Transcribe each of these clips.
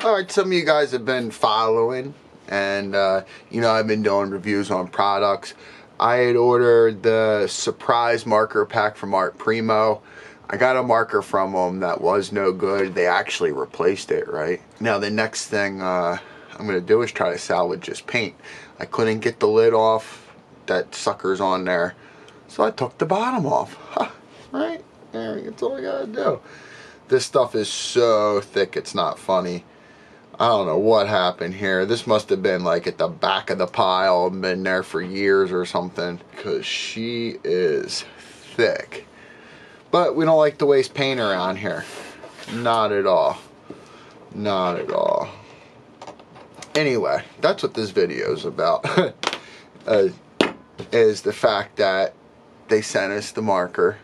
Alright, some of you guys have been following, and you know, I've been doing reviews on products. I had ordered the surprise marker pack from Primo. I got a marker from them that was no good. They actually replaced it, right? Now the next thing I'm going to do is try to salvage this paint. I couldn't get the lid off. That sucker's on there. So I took the bottom off. Right? There, that's all I got to do. This stuff is so thick, it's not funny. I don't know what happened here. This must have been like at the back of the pile and been there for years or something, because she is thick. But we don't like to waste paint around here. Not at all. Not at all. Anyway, that's what this video is about. Is the fact that they sent us the marker.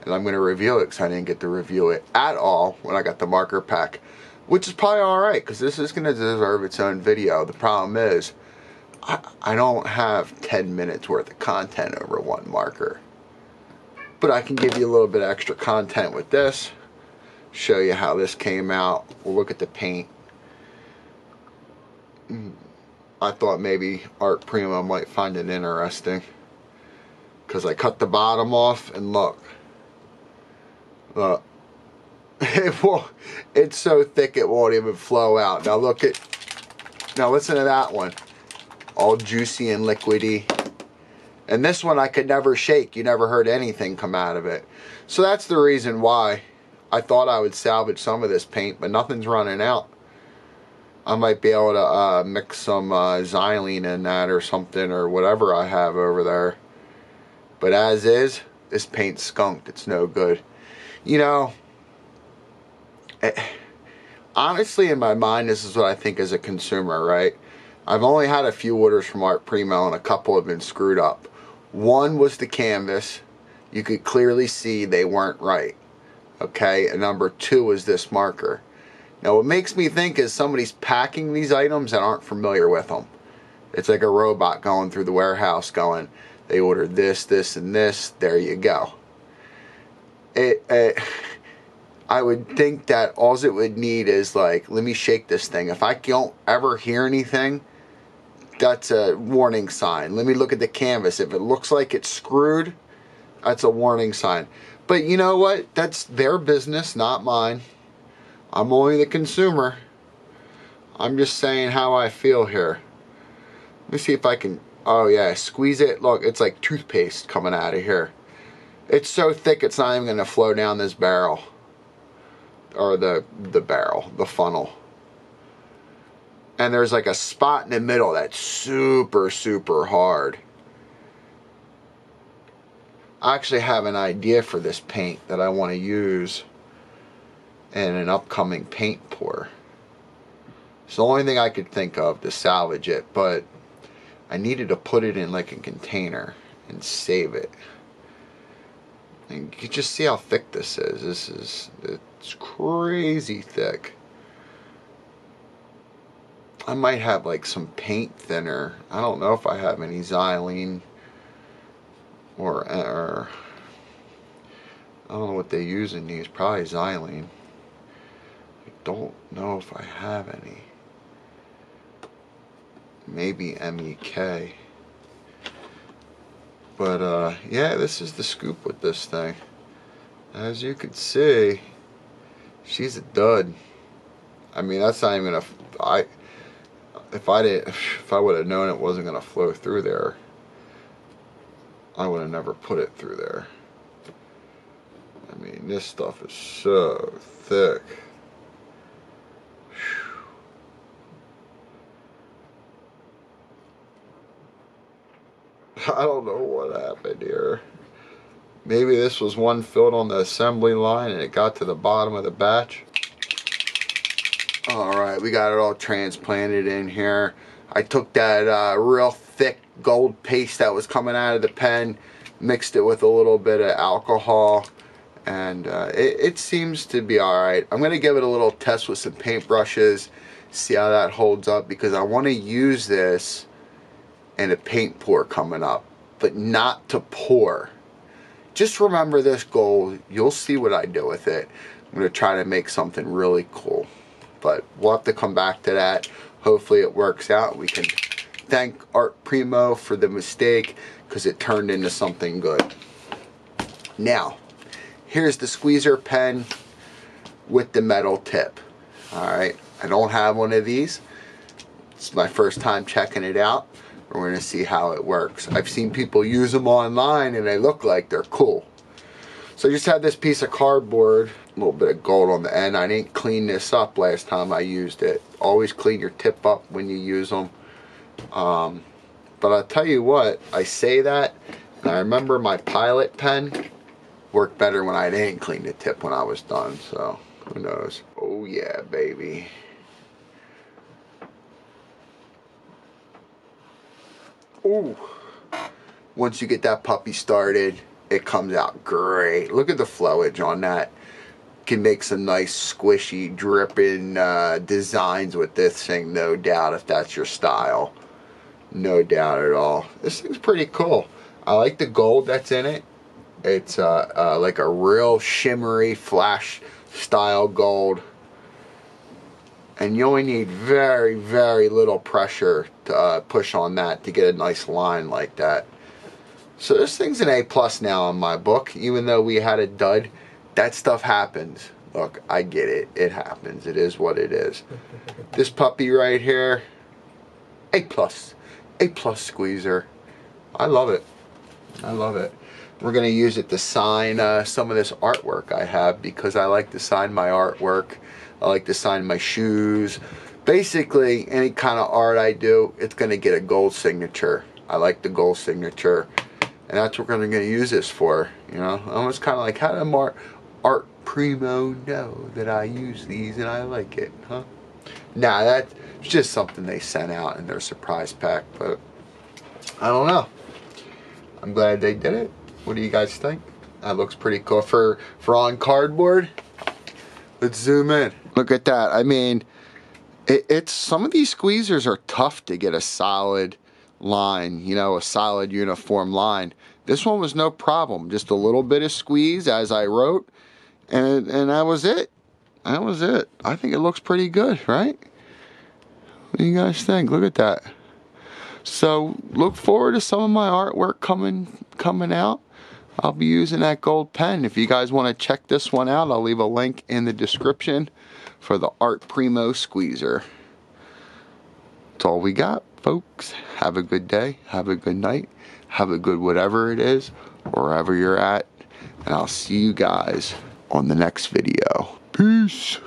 And I'm going to review it because I didn't get to review it at all when I got the marker pack. Which is probably alright, because this is going to deserve its own video. The problem is, I don't have 10 minutes worth of content over one marker. But I can give you a little bit of extra content with this. Show you how this came out. We'll look at the paint. I thought maybe Primo might find it interesting. Because I cut the bottom off and look. Look. It's so thick it won't even flow out. Now look at, now listen to that one. All juicy and liquidy. And this one I could never shake. You never heard anything come out of it. So that's the reason why I thought I would salvage some of this paint, but nothing's running out. I might be able to mix some xylene in that or something, or whatever I have over there. But as is, this paint's skunked. It's no good. You know, honestly, in my mind, this is what I think as a consumer, right? I've only had a few orders from Primo, and a couple have been screwed up. One was the canvas. You could clearly see they weren't right. Okay, and number two was this marker. Now, what makes me think is somebody's packing these items that aren't familiar with them. It's like a robot going through the warehouse going, they ordered this, this, and this. There you go. I would think that all it would need is like, let me shake this thing. If I don't ever hear anything, that's a warning sign. Let me look at the canvas. If it looks like it's screwed, that's a warning sign. But you know what? That's their business, not mine. I'm only the consumer. I'm just saying how I feel here. Let me see if I can, oh yeah, squeeze it. Look, it's like toothpaste coming out of here. It's so thick it's not even going to flow down this barrel. Or the barrel, the funnel. And there's like a spot in the middle that's super, super hard. I actually have an idea for this paint that I want to use in an upcoming paint pour. It's the only thing I could think of to salvage it, but I needed to put it in like a container and save it. And you can just see how thick this is. It's crazy thick. I might have like some paint thinner. I don't know if I have any xylene or I don't know what they use in these. Probably xylene. I don't know if I have any. Maybe MEK. But yeah, this is the scoop with this thing. As you can see, she's a dud. I mean, that's not even gonna. If I would have known it wasn't gonna flow through there, I would have never put it through there. I mean, this stuff is so thick. I don't know what happened here. Maybe this was one filled on the assembly line and it got to the bottom of the batch. Alright, we got it all transplanted in here. I took that real thick gold paste that was coming out of the pen, mixed it with a little bit of alcohol, and it seems to be alright. I'm going to give it a little test with some paint brushes, see how that holds up, because I want to use this and a paint pour coming up, but not to pour. Just remember this goal. You'll see what I do with it. I'm going to try to make something really cool. but we'll have to come back to that. Hopefully it works out. We can thank Art Primo for the mistake, because it turned into something good. Now, here's the squeezer pen with the metal tip. Alright, I don't have one of these. It's my first time checking it out. We're going to see how it works. I've seen people use them online and they look like they're cool. So I just have this piece of cardboard, a little bit of gold on the end. I didn't clean this up last time I used it. Always clean your tip up when you use them. But I'll tell you what, I say that, and I remember my Pilot pen worked better when I didn't clean the tip when I was done, so who knows. Oh yeah, baby. Ooh. Once you get that puppy started, it comes out great. Look at the flowage on that. Can make some nice squishy dripping designs with this thing, no doubt, if that's your style. No doubt at all. This thing's pretty cool. I like the gold that's in it. It's like a real shimmery flash style gold. And you only need very, very little pressure to push on that to get a nice line like that. So this thing's an A+ now in my book. Even though we had a dud, that stuff happens. Look, I get it. It happens. It is what it is. This puppy right here, A+. A+ squeezer. I love it. I love it. We're going to use it to sign some of this artwork I have, because I like to sign my artwork. I like to sign my shoes. Basically, any kind of art I do, it's going to get a gold signature. I like the gold signature. And that's what we're going to use this for. You know, almost kind of like, how did Art Primo know that I use these and I like it, huh? Nah, that's just something they sent out in their surprise pack, but I don't know. I'm glad they did it. What do you guys think? That looks pretty cool for on cardboard. Let's zoom in. Look at that. I mean, it's some of these squeezers are tough to get a solid line, you know, a solid uniform line. This one was no problem. Just a little bit of squeeze, as I wrote, and that was it. That was it. I think it looks pretty good, right? What do you guys think? Look at that. So look forward to some of my artwork coming out. I'll be using that gold pen. If you guys want to check this one out, I'll leave a link in the description for the Art Primo squeezer. That's all we got, folks. Have a good day. Have a good night. Have a good whatever it is, wherever you're at. And I'll see you guys on the next video. Peace.